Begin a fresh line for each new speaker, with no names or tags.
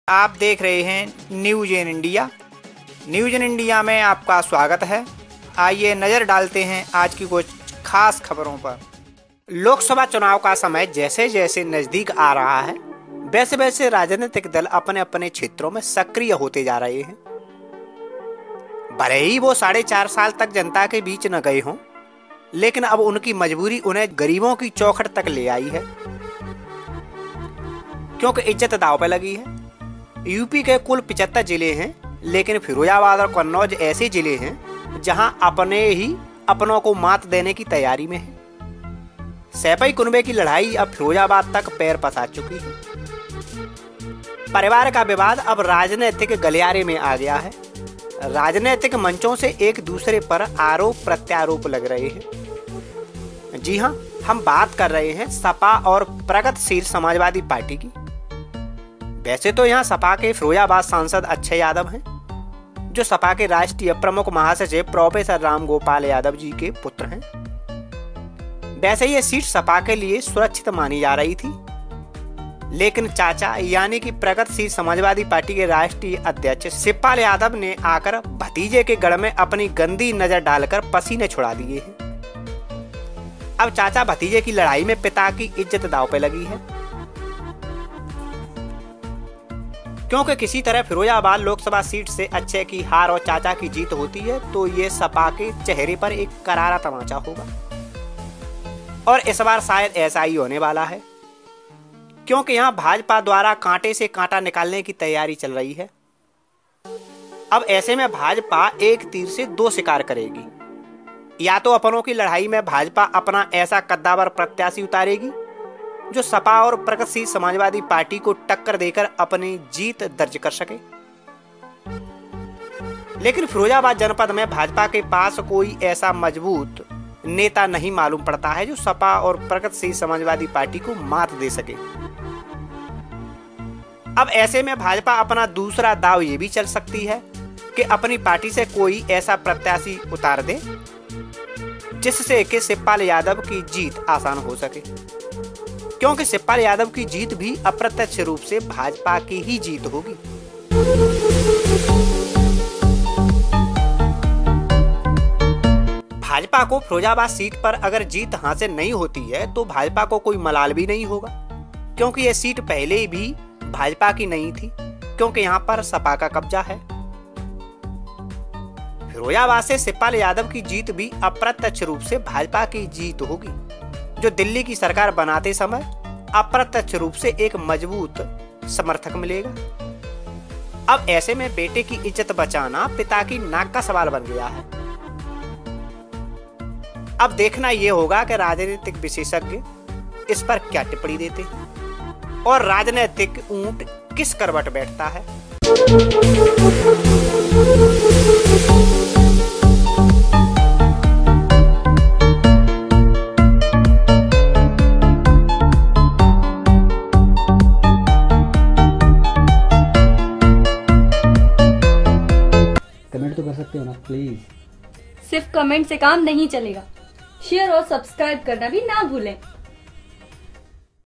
आप देख रहे हैं news in India. News in India में आपका स्वागत है। आइए नजर डालते हैं आज की कुछ खास खबरों पर। लोकसभा चुनाव का समय जैसे जैसे नजदीक आ रहा है वैसे वैसे राजनीतिक दल अपने अपने क्षेत्रों में सक्रिय होते जा रहे हैं। भले ही वो 4.5 साल तक जनता के बीच न गए हों, लेकिन अब उनकी मजबूरी उन्हें गरीबों की चौखट तक ले आई है, क्योंकि इज्जत दांव पे लगी है। यूपी के कुल 75 जिले हैं, लेकिन फिरोजाबाद और कन्नौज ऐसे जिले हैं जहां अपने ही अपनों को मात देने की तैयारी में है। सैपई कुनबे की लड़ाई अब फिरोजाबाद तक पैर पसार चुकी है। परिवार का विवाद अब राजनीतिक गलियारे में आ गया है। राजनीतिक मंचों से एक दूसरे पर आरोप प्रत्यारोप लग रहे हैं। जी हां, हम बात कर रहे हैं सपा और प्रगतिशील समाजवादी पार्टी की। वैसे तो यहाँ सपा के फिरोजाबाद सांसद अक्षय यादव हैं, जो सपा के राष्ट्रीय प्रमुख महासचिव प्रोफेसर राम गोपाल यादव जी के पुत्र हैं। वैसे ये सीट सपा के लिए सुरक्षित मानी जा रही थी, लेकिन चाचा यानी कि प्रगतिशील समाजवादी पार्टी के राष्ट्रीय अध्यक्ष शिवपाल यादव ने आकर भतीजे के गढ़ में अपनी गंदी नजर डालकर पसीने छुड़ा दिए हैं। अब चाचा भतीजे की लड़ाई में पिता की इज्जत दांव पे लगी है, क्योंकि किसी तरह फिरोजाबाद लोकसभा सीट से अक्षय की हार और चाचा की जीत होती है तो ये सपा के चेहरे पर एक करारा तमाचा होगा। और इस बार शायद ऐसा ही होने वाला है, क्योंकि यहाँ भाजपा द्वारा कांटे से कांटा निकालने की तैयारी चल रही है। अब ऐसे में भाजपा एक तीर से दो शिकार करेगी। या तो अपनों की लड़ाई में भाजपा अपना ऐसा कद्दावर प्रत्याशी उतारेगी जो सपा और प्रगतिशील समाजवादी पार्टी को टक्कर देकर अपनी जीत दर्ज कर सके, लेकिन फिरोजाबाद जनपद में भाजपा के पास कोई ऐसा मजबूत नेता नहीं मालूम पड़ता है जो सपा और प्रगतिशील समाजवादी पार्टी को मात दे सके। अब ऐसे में भाजपा अपना दूसरा दांव ये भी चल सकती है कि अपनी पार्टी से कोई ऐसा प्रत्याशी उतार दे जिससे कि शिवपाल यादव की जीत आसान हो सके, क्योंकि शिवपाल यादव की जीत भी अप्रत्यक्ष रूप से भाजपा की ही जीत होगी। भाजपा को फिरोजाबाद सीट पर अगर जीत हासिल नहीं होती है तो भाजपा को कोई मलाल भी नहीं होगा, क्योंकि यह सीट पहले भी भाजपा की नहीं थी, क्योंकि यहाँ पर सपा का कब्जा है। फिरोजाबाद से शिवपाल यादव की जीत भी अप्रत्यक्ष रूप से भाजपा की जीत होगी, जो दिल्ली की सरकार बनाते समय अप्रत्यक्ष रूप से एक मजबूत समर्थक मिलेगा। अब ऐसे में बेटे की इज्जत बचाना पिता की नाक का सवाल बन गया है। अब देखना यह होगा कि राजनीतिक विशेषज्ञ इस पर क्या टिप्पणी देते हैं और राजनीतिक ऊंट किस करवट बैठता है।
कमेंट तो कर सकते हो ना प्लीज।
सिर्फ कमेंट से काम नहीं चलेगा, शेयर और सब्सक्राइब करना भी ना भूलें।